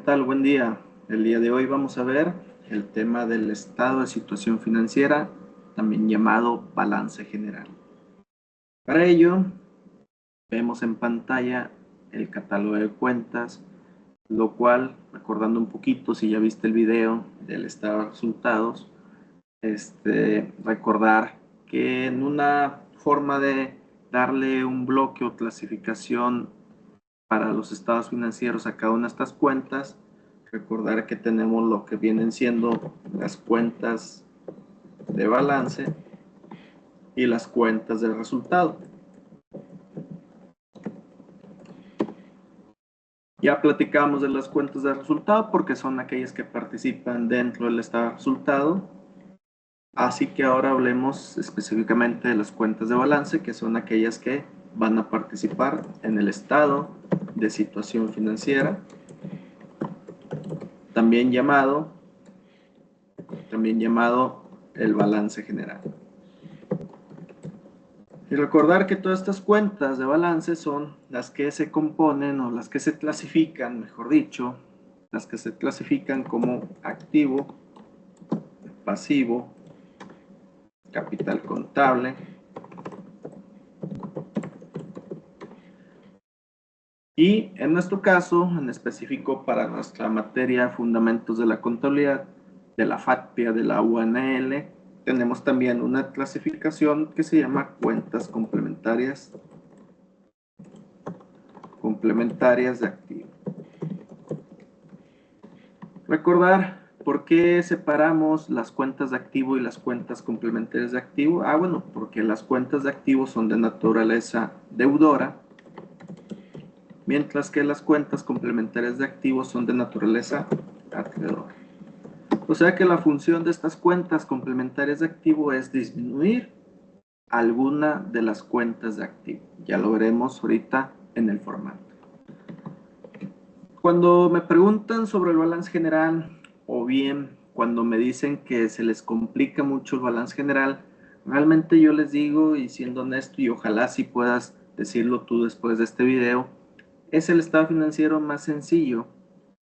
tal? Buen día. El día de hoy vamos a ver el tema del estado de situación financiera, también llamado balance general. Para ello, vemos en pantalla el catálogo de cuentas, lo cual, recordando un poquito, si ya viste el video del estado de resultados, recordar que en una forma de darle un bloque o clasificación para los estados financieros a cada una de estas cuentas, recordar que tenemos lo que vienen siendo las cuentas de balance y las cuentas de resultado. Ya platicamos de las cuentas de resultado porque son aquellas que participan dentro del estado de resultado. Así que ahora hablemos específicamente de las cuentas de balance, que son aquellas que van a participar en el estado de situación financiera, también llamado el balance general. Y recordar que todas estas cuentas de balance son las que se componen o las que se clasifican, mejor dicho, las que se clasifican como activo, pasivo, capital contable, y en nuestro caso, en específico para nuestra materia Fundamentos de la Contabilidad, de la FATPIA, de la UNL, tenemos también una clasificación que se llama cuentas complementarias de activo. Recordar por qué separamos las cuentas de activo y las cuentas complementarias de activo. Bueno, porque las cuentas de activo son de naturaleza deudora, mientras que las cuentas complementarias de activo son de naturaleza acreedora. O sea que la función de estas cuentas complementarias de activo es disminuir alguna de las cuentas de activo. Ya lo veremos ahorita en el formato. Cuando me preguntan sobre el balance general, o bien cuando me dicen que se les complica mucho el balance general, realmente yo les digo, y siendo honesto, y ojalá si puedas decirlo tú después de este video, es el estado financiero más sencillo.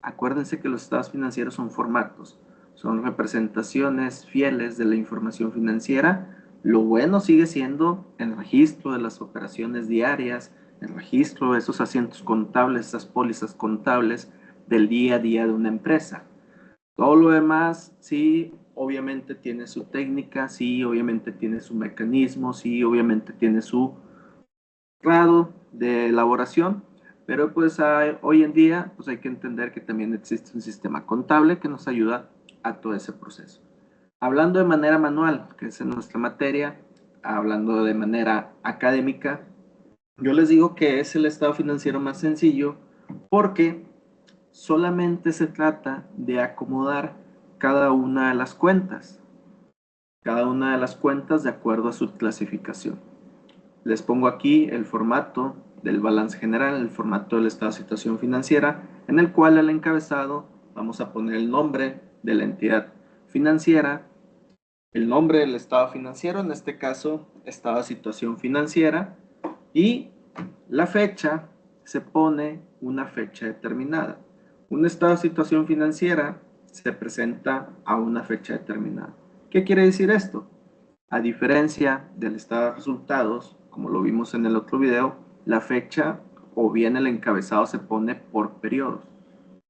Acuérdense que los estados financieros son formatos, son representaciones fieles de la información financiera. Lo bueno sigue siendo el registro de las operaciones diarias, el registro de esos asientos contables, esas pólizas contables del día a día de una empresa. Todo lo demás, sí, obviamente tiene su técnica, sí, obviamente tiene su mecanismo, sí, obviamente tiene su grado de elaboración, pero pues hoy en día pues hay que entender que también existe un sistema contable que nos ayuda a todo ese proceso. Hablando de manera manual, que es en nuestra materia, hablando de manera académica, yo les digo que es el estado financiero más sencillo porque solamente se trata de acomodar cada una de las cuentas de acuerdo a su clasificación. Les pongo aquí el formato del balance general, el formato del estado de situación financiera, en el cual al encabezado vamos a poner el nombre de la entidad financiera, el nombre del estado financiero, en este caso, estado de situación financiera, y la fecha, se pone una fecha determinada. Un estado de situación financiera se presenta a una fecha determinada. ¿Qué quiere decir esto? A diferencia del estado de resultados, como lo vimos en el otro video, la fecha o bien el encabezado se pone por periodos.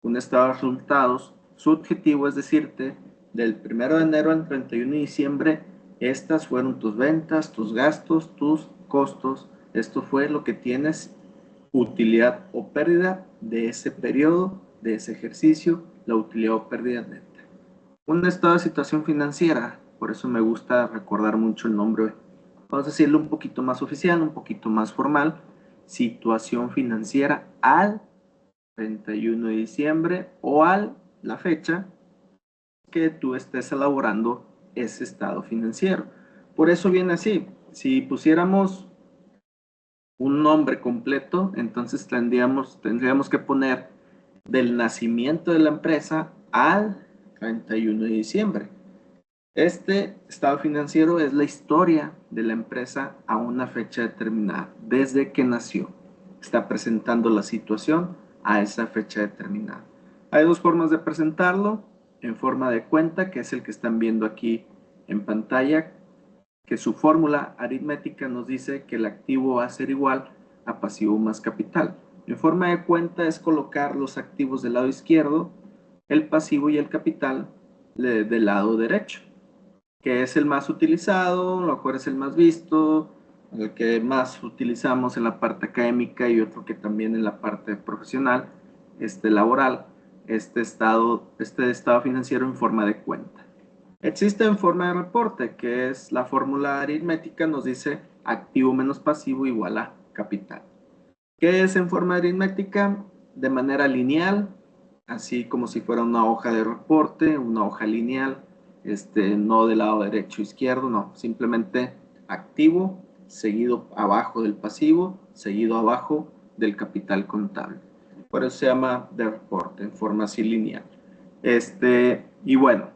Un estado de resultados, su objetivo es decirte, del 1 de enero al 31 de diciembre, estas fueron tus ventas, tus gastos, tus costos, esto fue lo que tienes, utilidad o pérdida de ese periodo, de ese ejercicio, la utilidad o pérdida neta. Un estado de situación financiera, por eso me gusta recordar mucho el nombre, vamos a decirlo un poquito más oficial, un poquito más formal, situación financiera al 31 de diciembre o la fecha que tú estés elaborando ese estado financiero. Por eso viene así, si pusiéramos un nombre completo, entonces tendríamos que poner del nacimiento de la empresa al 31 de diciembre. Este estado financiero es la historia de la empresa a una fecha determinada, desde que nació. Está presentando la situación a esa fecha determinada. Hay dos formas de presentarlo, en forma de cuenta, que es el que están viendo aquí en pantalla, que su fórmula aritmética nos dice que el activo va a ser igual a pasivo más capital. En forma de cuenta es colocar los activos del lado izquierdo, el pasivo y el capital del lado derecho, que es el más utilizado, a lo mejor es el más visto, el que más utilizamos en la parte académica y otro que también en la parte profesional, laboral, estado financiero en forma de cuenta. Existe en forma de reporte, que es la fórmula aritmética, nos dice activo menos pasivo igual a capital. ¿Qué es en forma aritmética? De manera lineal, así como si fuera una hoja de reporte, una hoja lineal, no del lado derecho o izquierdo, no, simplemente activo, seguido abajo del pasivo, seguido abajo del capital contable. Por eso se llama de reporte, en forma así lineal. Y bueno,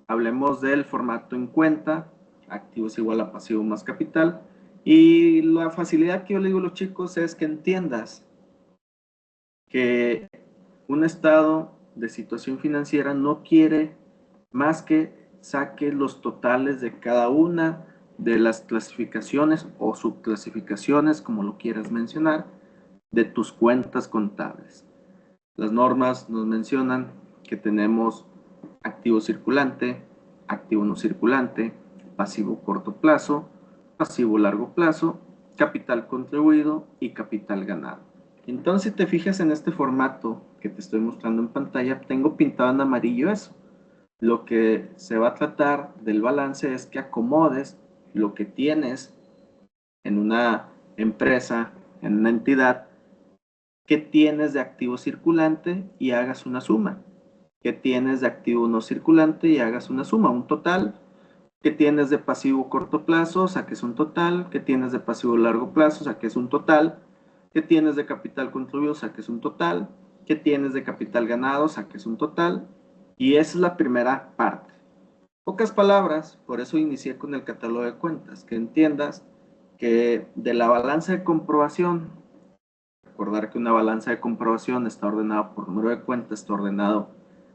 hablemos del formato en cuenta, activo es igual a pasivo más capital, y la facilidad que yo le digo a los chicos es que entiendas que un estado de situación financiera no quiere más que saque los totales de cada una de las clasificaciones o subclasificaciones, como lo quieras mencionar, de tus cuentas contables. Las normas nos mencionan que tenemos activo circulante, activo no circulante, pasivo corto plazo, pasivo largo plazo, capital contribuido y capital ganado. Entonces, si te fijas en este formato que te estoy mostrando en pantalla, tengo pintado en amarillo eso. Lo que se va a tratar del balance es que acomodes lo que tienes en una empresa, en una entidad, que tienes de activo circulante y hagas una suma. Que tienes de activo no circulante y hagas una suma, un total. Que tienes de pasivo corto plazo, saques un total. Que tienes de pasivo largo plazo, saques un total. Que tienes de capital contribuido, saques un total. Que tienes de capital ganado, saques un total. Y esa es la primera parte. Pocas palabras, por eso inicié con el catálogo de cuentas, que entiendas que de la balanza de comprobación, recordar que una balanza de comprobación está ordenada por número de cuentas, está ordenado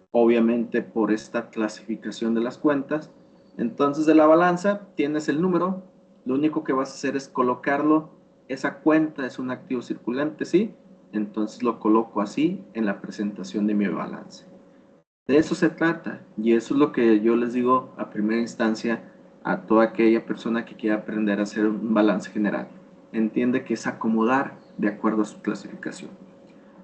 obviamente por esta clasificación de las cuentas. Entonces de la balanza tienes el número, lo único que vas a hacer es colocarlo, esa cuenta es un activo circulante, ¿sí? Entonces lo coloco así en la presentación de mi balance. De eso se trata y eso es lo que yo les digo a primera instancia a toda aquella persona que quiera aprender a hacer un balance general. Entiende que es acomodar de acuerdo a su clasificación.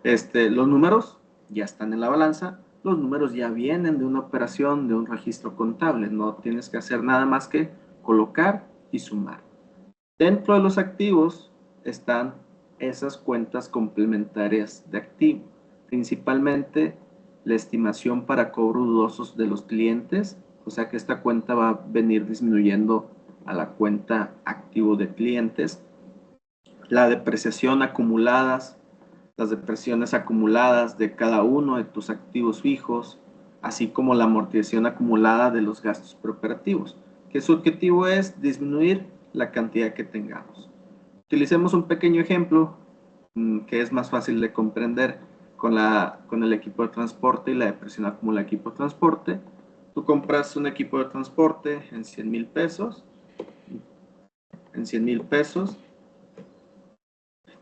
Los números ya están en la balanza, los números ya vienen de una operación, de un registro contable, no tienes que hacer nada más que colocar y sumar. Dentro de los activos están esas cuentas complementarias de activo, principalmente la estimación para cobros dudosos de los clientes, o sea que esta cuenta va a venir disminuyendo a la cuenta activo de clientes, la depreciación acumuladas, las depresiones acumuladas de cada uno de tus activos fijos, así como la amortización acumulada de los gastos preoperativos, que su objetivo es disminuir la cantidad que tengamos. Utilicemos un pequeño ejemplo que es más fácil de comprender con el equipo de transporte y la depresión acumulada de equipo de transporte. Tú compras un equipo de transporte en 100,000 pesos,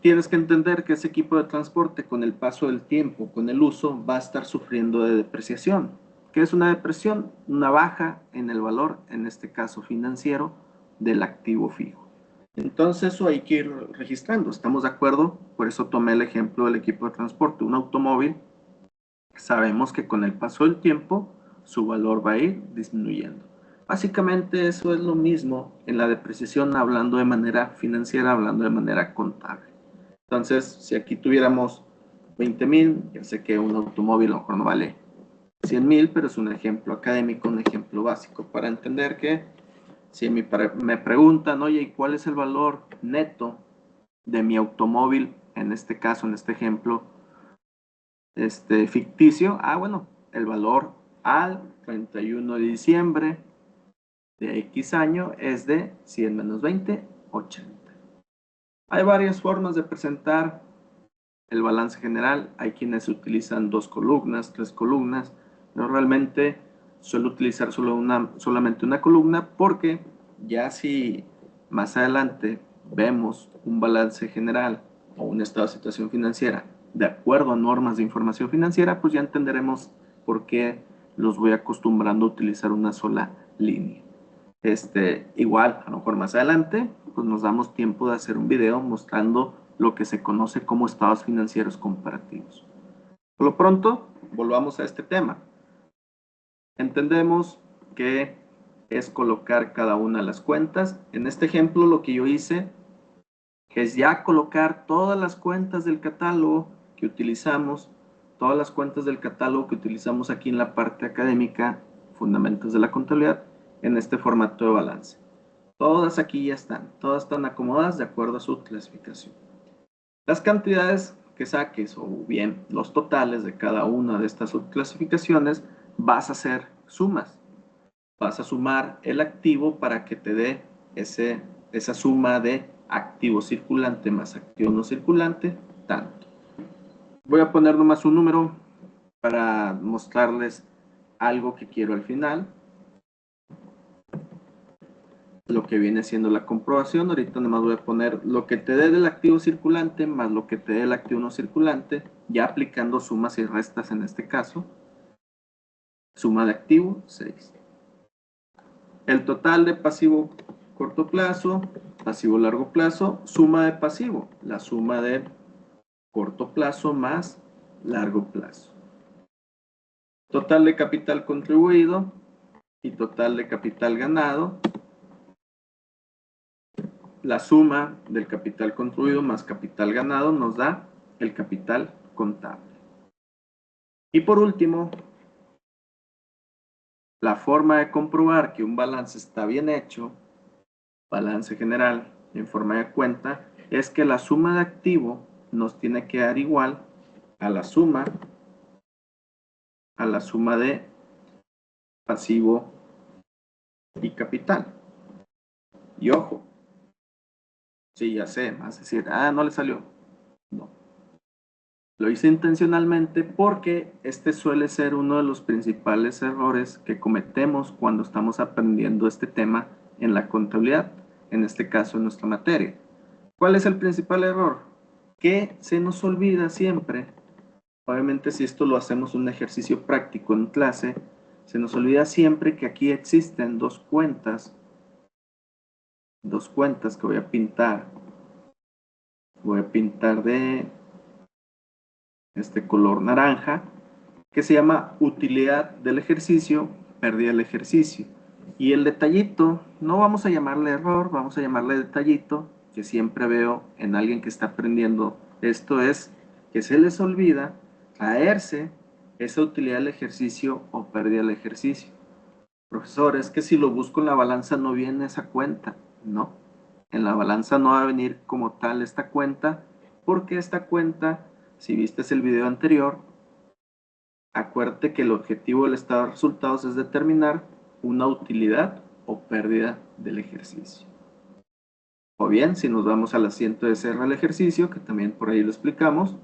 tienes que entender que ese equipo de transporte con el paso del tiempo, con el uso, va a estar sufriendo de depreciación. ¿Qué es una depresión? Una baja en el valor, en este caso financiero, del activo fijo. Entonces eso hay que ir registrando, ¿estamos de acuerdo? Por eso tomé el ejemplo del equipo de transporte. Un automóvil, sabemos que con el paso del tiempo su valor va a ir disminuyendo. Básicamente eso es lo mismo en la depreciación, hablando de manera financiera, hablando de manera contable. Entonces, si aquí tuviéramos 20,000, ya sé que un automóvil a lo mejor no vale 100,000, pero es un ejemplo académico, un ejemplo básico para entender que si me preguntan, oye, ¿y cuál es el valor neto de mi automóvil? En este caso, en este ejemplo, ficticio. Bueno, el valor al 31 de diciembre de X año es de 100 menos 20, 80. Hay varias formas de presentar El balance general, hay quienes utilizan 2 columnas, 3 columnas. Yo realmente suelo utilizar solamente una columna porque ya si más adelante vemos un balance general o un estado de situación financiera de acuerdo a normas de información financiera, pues ya entenderemos por qué los voy acostumbrando a utilizar una sola línea. Igual, a lo mejor más adelante, pues nos damos tiempo de hacer un video mostrando lo que se conoce como estados financieros comparativos. Por lo pronto, volvamos a este tema. Entendemos que es colocar cada una de las cuentas. En este ejemplo, lo que yo hice es ya colocar todas las cuentas del catálogo que utilizamos, todas las cuentas del catálogo que utilizamos aquí en la parte académica, Fundamentos de la Contabilidad, en este formato de balance. Todas aquí ya están, todas están acomodadas de acuerdo a su clasificación. Las cantidades que saques o bien los totales de cada una de estas subclasificaciones vas a hacer sumas. Vas a sumar el activo para que te dé esa suma de activo circulante más activo no circulante, tanto. Voy a poner nomás un número para mostrarles algo que quiero al final. Lo que viene siendo la comprobación. Ahorita nomás voy a poner lo que te dé del activo circulante más lo que te dé el activo no circulante, ya aplicando sumas y restas en este caso. Suma de activo, 6. El total de pasivo corto plazo, pasivo largo plazo, suma de pasivo, la suma de corto plazo más largo plazo. Total de capital contribuido y total de capital ganado, la suma del capital contribuido más capital ganado nos da el capital contable. Y por último, la forma de comprobar que un balance está bien hecho, balance general en forma de cuenta, es que la suma de activo nos tiene que dar igual a la suma de pasivo y capital. Y ojo, sí, ya sé, vas a decir, no le salió. No. Lo hice intencionalmente porque este suele ser uno de los principales errores que cometemos cuando estamos aprendiendo este tema en la contabilidad, en este caso en nuestra materia. ¿Cuál es el principal error? Que se nos olvida siempre, obviamente si esto lo hacemos un ejercicio práctico en clase, se nos olvida siempre que aquí existen dos cuentas que voy a pintar. Voy a pintar de este color naranja, que se llama utilidad del ejercicio, pérdida del ejercicio. Y el detallito, no vamos a llamarle error, vamos a llamarle detallito, que siempre veo en alguien que está aprendiendo esto, es que se les olvida traerse esa utilidad del ejercicio o pérdida del ejercicio. Profesor, es que si lo busco en la balanza no viene esa cuenta. No, en la balanza no va a venir como tal esta cuenta, porque esta cuenta, si viste el video anterior, acuérdate que el objetivo del estado de resultados es determinar una utilidad o pérdida del ejercicio. O bien, si nos vamos al asiento de cierre del ejercicio, que también por ahí lo explicamos,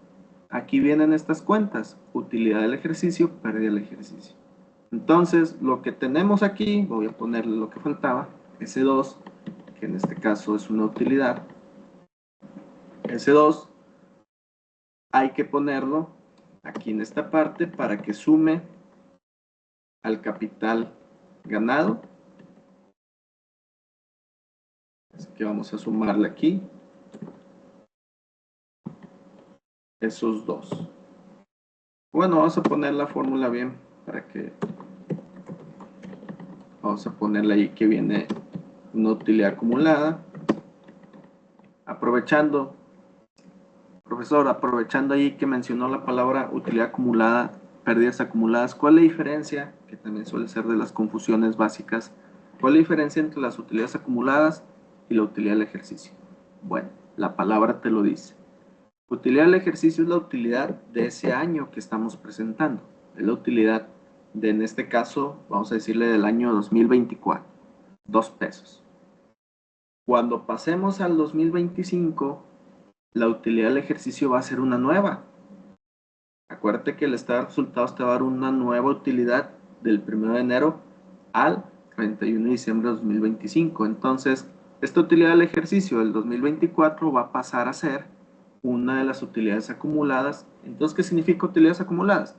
aquí vienen estas cuentas, utilidad del ejercicio, pérdida del ejercicio. Entonces, lo que tenemos aquí, voy a ponerle lo que faltaba, S2, que en este caso es una utilidad. S2, hay que ponerlo aquí en esta parte para que sume al capital ganado. Así que vamos a sumarle aquí esos dos. Bueno, vamos a poner la fórmula bien para que vamos a ponerle ahí que viene una utilidad acumulada. Aprovechando, profesor, aprovechando ahí que mencionó la palabra utilidad acumulada, pérdidas acumuladas, ¿cuál es la diferencia? Que también suele ser de las confusiones básicas. ¿Cuál es la diferencia entre las utilidades acumuladas y la utilidad del ejercicio? Bueno, la palabra te lo dice. Utilidad del ejercicio es la utilidad de ese año que estamos presentando. Es la utilidad de, en este caso, vamos a decirle del año 2024. 2 pesos. Cuando pasemos al 2025, la utilidad del ejercicio va a ser una nueva. Acuérdate que el estado de resultados te va a dar una nueva utilidad del 1 de enero al 31 de diciembre de 2025. Entonces, esta utilidad del ejercicio del 2024 va a pasar a ser una de las utilidades acumuladas. Entonces, ¿qué significa utilidades acumuladas?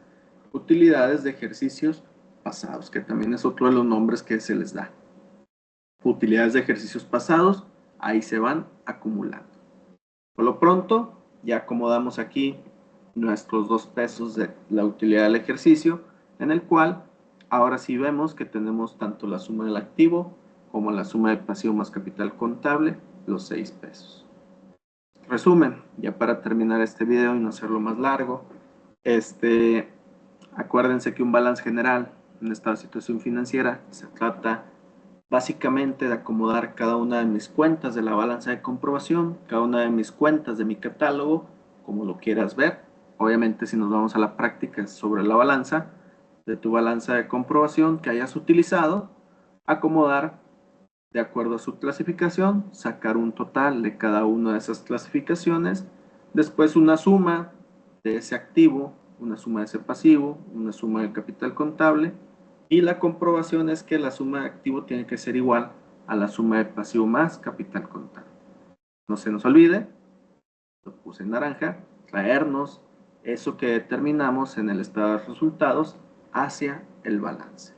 Utilidades de ejercicios pasados, que también es otro de los nombres que se les da. Utilidades de ejercicios pasados, ahí se van acumulando. Por lo pronto, ya acomodamos aquí nuestros 2 pesos de la utilidad del ejercicio, en el cual ahora sí vemos que tenemos tanto la suma del activo como la suma de pasivo más capital contable, los 6 pesos. Resumen, ya para terminar este video y no hacerlo más largo, acuérdense que un balance general en esta situación financiera se trata básicamente de acomodar cada una de mis cuentas de la balanza de comprobación, cada una de mis cuentas de mi catálogo, como lo quieras ver. Obviamente, si nos vamos a la práctica sobre la balanza, de tu balanza de comprobación que hayas utilizado, acomodar de acuerdo a su clasificación, sacar un total de cada una de esas clasificaciones, después una suma de ese activo, una suma de ese pasivo, una suma del capital contable, y la comprobación es que la suma de activo tiene que ser igual a la suma de pasivo más capital contable. No se nos olvide, lo puse en naranja, traernos eso que determinamos en el estado de resultados hacia el balance.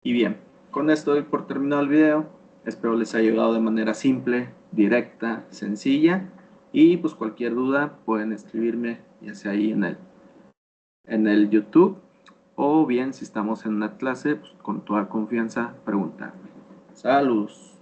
Y bien, con esto doy por terminado el video. Espero les haya ayudado de manera simple, directa, sencilla. Y pues cualquier duda pueden escribirme ya sea ahí en el YouTube, o bien si estamos en una clase, pues con toda confianza preguntarme. Saludos.